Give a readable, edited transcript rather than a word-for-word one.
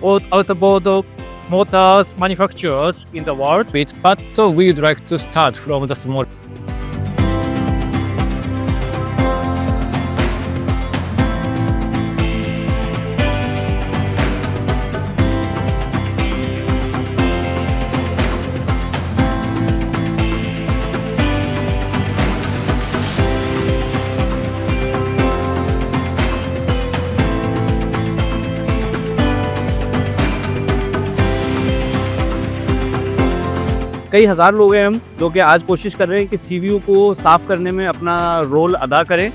outboard motors manufacturers in the world, but we'd like to start from the small. कई हज़ार लोग हैं हम जो कि आज कोशिश कर रहे हैं कि सीवीयू को साफ़ करने में अपना रोल अदा करें